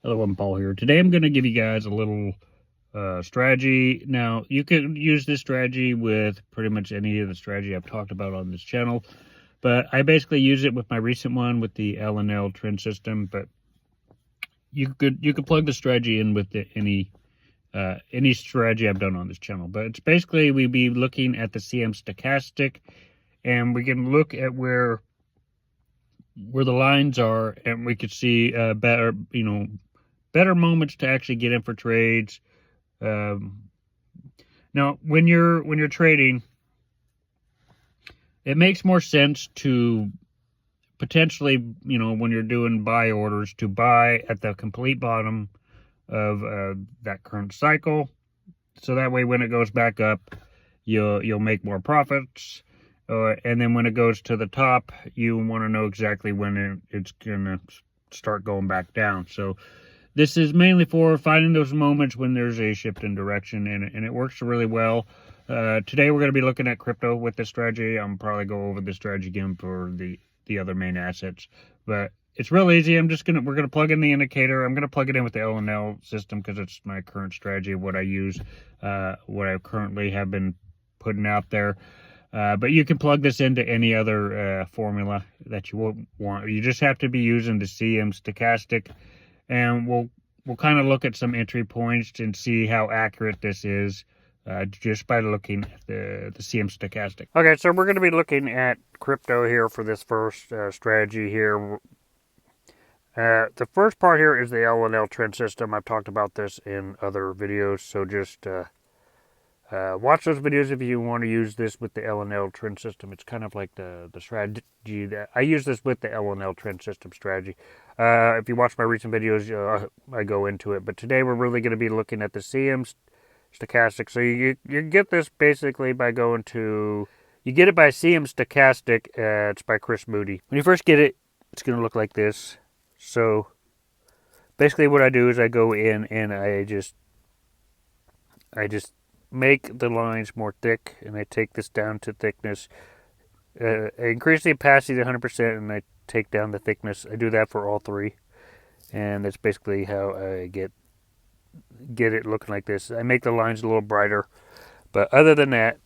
Hello, I'm Paul here. Today I'm going to give you guys a little strategy. Now, you can use this strategy with pretty much any of the strategy I've talked about on this channel, but I basically use it with my recent one with the L&L trend system. But you could plug the strategy in with any strategy I've done on this channel. But it's basically we'd be looking at the CM Stochastic, and we can look at where the lines are, and we could see better moments to actually get in for trades. Now, when you're trading, it makes more sense to potentially, when you're doing buy orders, to buy at the complete bottom of that current cycle, so that way when it goes back up, you'll make more profits. And then when it goes to the top, you want to know exactly when it's gonna start going back down. So this is mainly for finding those moments when there's a shift in direction, and it works really well. Today we're going to be looking at crypto with this strategy. I'm probably go over the strategy again for the other main assets, but it's real easy. We're going to plug in the indicator. I'm going to plug it in with the L&L system because it's my current strategy, what I use, what I currently have been putting out there. But you can plug this into any other formula that you want. You just have to be using the CM Stochastic, and we'll kind of look at some entry points and see how accurate this is just by looking at the CM Stochastic. Okay, so we're going to be looking at crypto here for this first strategy here. The first part here is the L&L trend system. I've talked about this in other videos, so just watch those videos if you want to use this with the L&L trend system. It's kind of like the strategy that I use this with the L&L trend system strategy. If you watch my recent videos, I go into it. But today we're really going to be looking at the CM Stochastic. So you get this basically by going to, you get it by CM Stochastic. It's by Chris Moody. When you first get it, it's going to look like this. So basically what I do is I go in and I just make the lines more thick, and I take this down to thickness. I increase the opacity to 100%, and I take down the thickness. I do that for all three, and that's basically how I get it looking like this. I make the lines a little brighter, but other than that,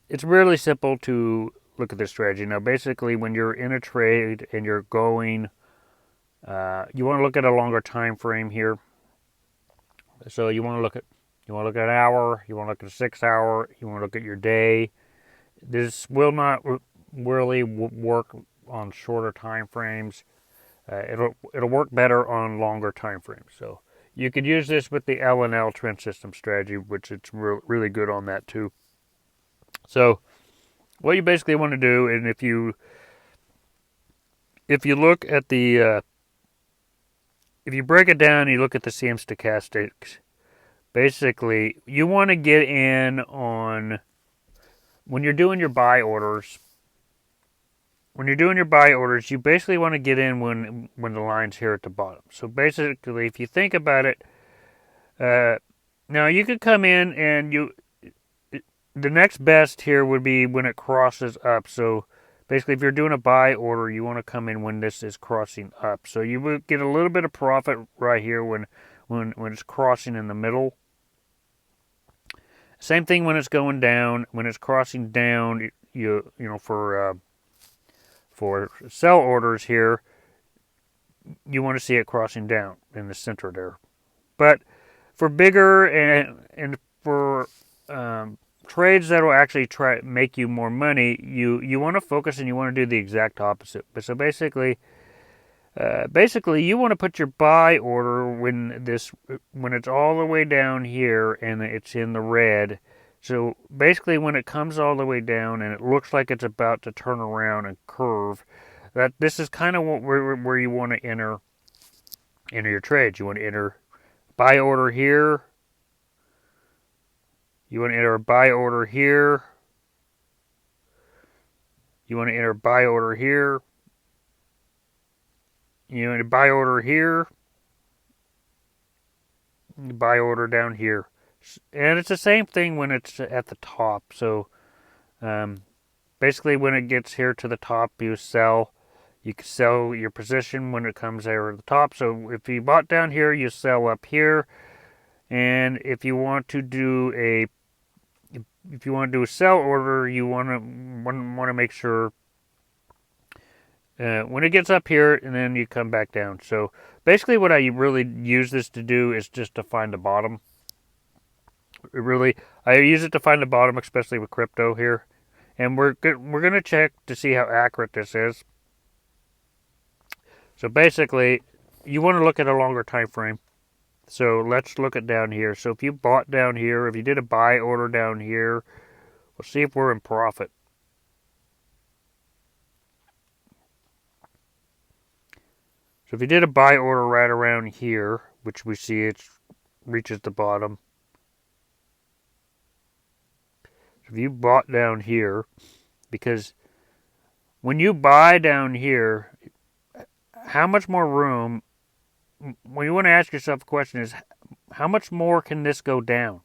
it's really simple to look at this strategy. Now, basically, when you're in a trade and you're going, you want to look at a longer time frame here. So you want to look at an hour, you want to look at a 6 hour, you want to look at your day. This will not really work on shorter time frames. It'll work better on longer time frames. So you could use this with the L&L trend system strategy, which it's really good on that too. So what you basically want to do, and if you look at the if you break it down and you look at the CM Stochastics, basically, you want to get in on, when you're doing your buy orders, you basically want to get in when the line's here at the bottom. So basically, if you think about it, now you could come in and the next best here would be when it crosses up. So basically, if you're doing a buy order, you want to come in when this is crossing up. So you would get a little bit of profit right here when it's crossing in the middle. Same thing when it's going down. When it's crossing down, you know for sell orders here, you want to see it crossing down in the center there. But for bigger and for trades that will actually make you more money, you want to focus and you want to do the exact opposite. But so basically, you want to put your buy order when it's all the way down here and it's in the red. So basically, when it comes all the way down and it looks like it's about to turn around and curve, this is kind of where you want to enter your trades. You want to enter buy order here. You want to enter a buy order here. You want to enter a buy order here. You want to buy order here. Buy order down here. And it's the same thing when it's at the top. So basically when it gets here to the top, you sell. You can sell your position when it comes over the top. So if you bought down here, you sell up here. And if you want to do a sell order, you want to make sure when it gets up here, and then you come back down. So basically, what I really use this to do is just to find the bottom. I use it to find the bottom, especially with crypto here. And we're gonna check to see how accurate this is. So basically, you want to look at a longer time frame. So let's look at down here. So if you bought down here, if you did a buy order down here, we'll see if we're in profit. So if you did a buy order right around here, which we see it reaches the bottom. So if you bought down here, because when you buy down here, how much more room, when you want to ask yourself a question is, how much more can this go down?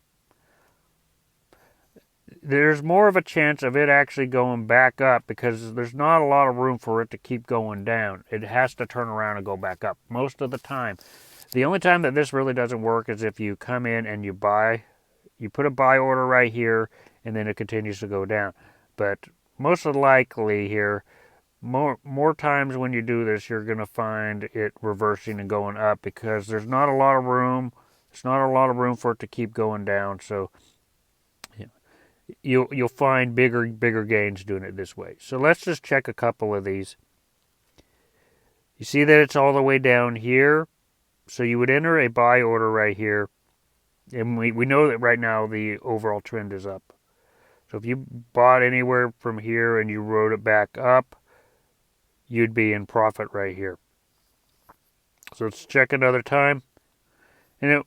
There's more of a chance of it actually going back up because there's not a lot of room for it to keep going down. It has to turn around and go back up most of the time. The only time that this really doesn't work is if you come in and you put a buy order right here, and then it continues to go down. But most likely here, more times when you do this, you're going to find it reversing and going up because there's not a lot of room. There's not a lot of room for it to keep going down. So you'll find bigger gains doing it this way. So let's just check a couple of these. You see that it's all the way down here. So you would enter a buy order right here. And we know that right now the overall trend is up. So if you bought anywhere from here and you rode it back up, you'd be in profit right here. So let's check another time. And it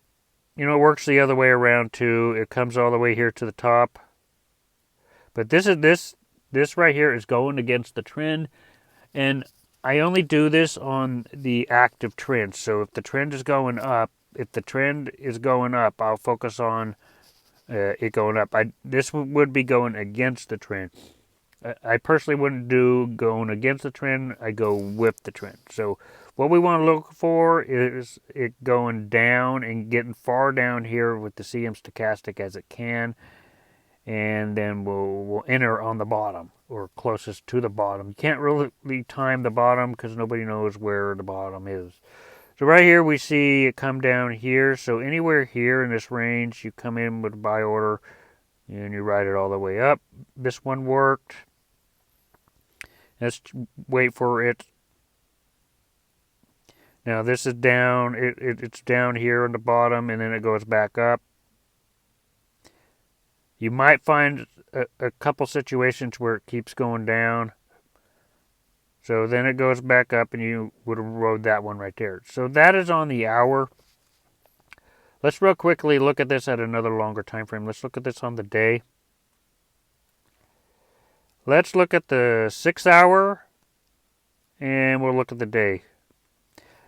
works the other way around too. It comes all the way here to the top. But this right here is going against the trend. And I only do this on the active trend. So if the trend is going up, I'll focus on it going up. This would be going against the trend. I personally wouldn't do going against the trend. I go with the trend. So what we want to look for is it going down and getting far down here with the CM Stochastic as it can. And then we'll enter on the bottom or closest to the bottom. You can't really time the bottom because nobody knows where the bottom is. So right here we see it come down here. So anywhere here in this range, you come in with a buy order and you ride it all the way up. This one worked. Let's wait for it. Now this is down. It's down here on the bottom and then it goes back up. You might find a couple situations where it keeps going down. So then it goes back up and you would have rode that one right there. So that is on the hour. Let's real quickly look at this at another longer time frame. Let's look at this on the day. Let's look at the 6 hour and we'll look at the day.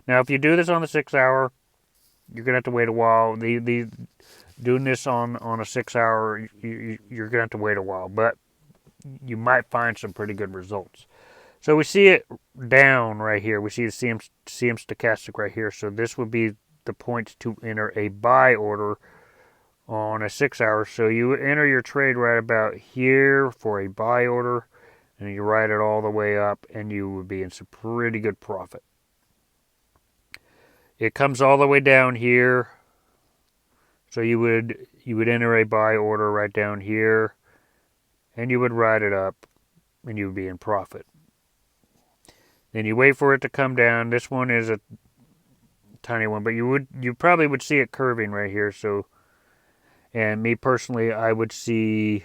Now if you do this on the 6 hour, you're going to have to wait a while. Doing this on a 6 hour, you're going to have to wait a while, but you might find some pretty good results. So we see it down right here. We see the CM Stochastic right here. So this would be the point to enter a buy order on a 6 hour. So you enter your trade right about here for a buy order, and you ride it all the way up, and you would be in some pretty good profit. It comes all the way down here. So you would enter a buy order right down here, and you would ride it up, and you would be in profit. Then you wait for it to come down. This one is a tiny one, but you probably would see it curving right here. So, and me personally, I would see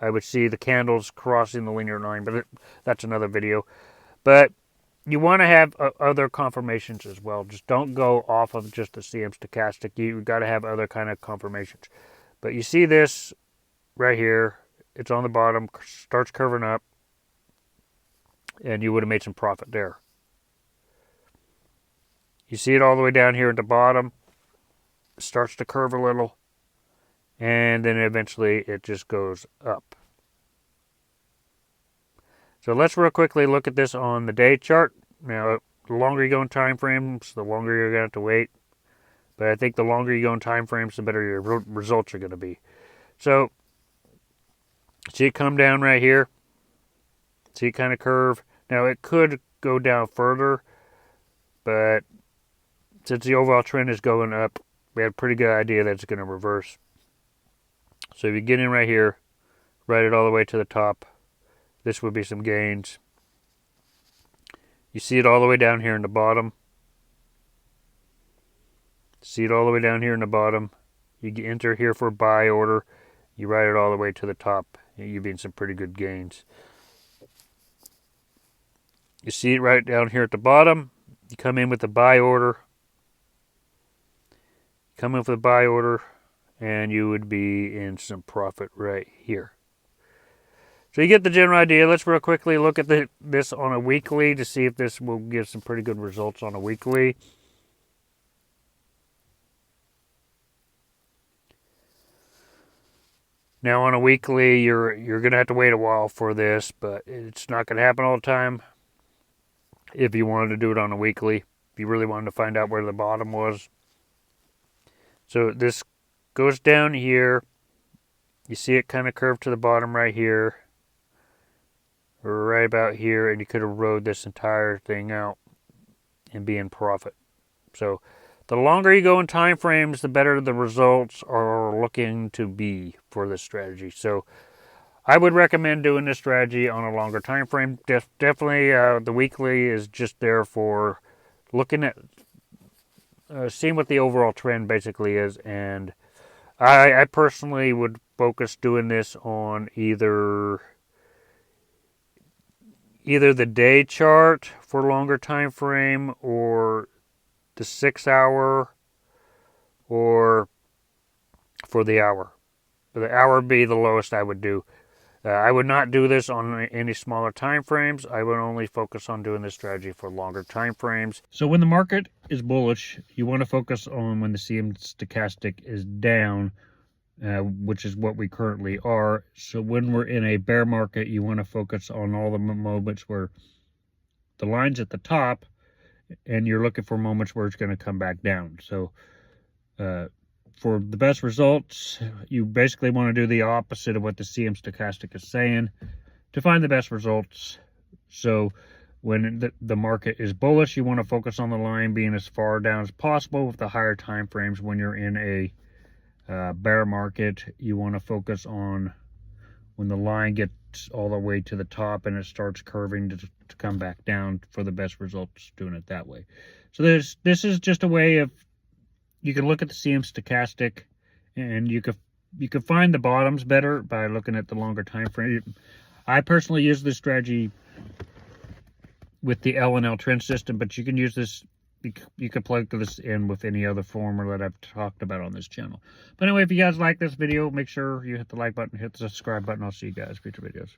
the candles crossing the linear line, but that's another video. But you want to have other confirmations as well. Just don't go off of just the CM Stochastic. You've got to have other kind of confirmations. But you see this right here. It's on the bottom, starts curving up, and you would have made some profit there. You see it all the way down here at the bottom. It starts to curve a little, and then eventually it just goes up. So let's real quickly look at this on the day chart. Now, the longer you go in time frames, the longer you're going to have to wait. But I think the longer you go in time frames, the better your results are going to be. So, see it come down right here? See it kind of curve? Now, it could go down further, but since the overall trend is going up, we have a pretty good idea that it's going to reverse. So if you get in right here, ride it all the way to the top, this would be some gains. You see it all the way down here in the bottom. See it all the way down here in the bottom. You enter here for a buy order. You ride it all the way to the top. You've been some pretty good gains. You see it right down here at the bottom. You come in with the buy order. Come in with the buy order, and you would be in some profit right here. So you get the general idea. Let's real quickly look at this on a weekly to see if this will give some pretty good results on a weekly. Now on a weekly, you're going to have to wait a while for this, but it's not going to happen all the time. If you wanted to do it on a weekly, if you really wanted to find out where the bottom was. So this goes down here. You see it kind of curve to the bottom right here. Right about here, and you could have rode this entire thing out and be in profit. So the longer you go in time frames, the better the results are looking to be for this strategy. So I would recommend doing this strategy on a longer time frame. Definitely the weekly is just there for looking at seeing what the overall trend basically is. And I personally would focus doing this on either the day chart for longer time frame, or the 6 hour, or for the hour. The hour would be the lowest I would do. I would not do this on any smaller time frames. I would only focus on doing this strategy for longer time frames. So when the market is bullish, you want to focus on when the CM Stochastic is down, which is what we currently are. So when we're in a bear market, you want to focus on all the moments where the line's at the top, and you're looking for moments where it's going to come back down. So for the best results, you basically want to do the opposite of what the CM Stochastic is saying to find the best results. So when the market is bullish, you want to focus on the line being as far down as possible with the higher time frames. When you're in a bear market, you want to focus on when the line gets all the way to the top and it starts curving to come back down for the best results, doing it that way. So this is just a way of, you can look at the CM Stochastic, and you could find the bottoms better by looking at the longer time frame. I personally use this strategy with the L&L trend system, but you can use this, you can plug this in with any other formula that I've talked about on this channel. But anyway, if you guys like this video, make sure you hit the like button, hit the subscribe button. I'll see you guys in future videos.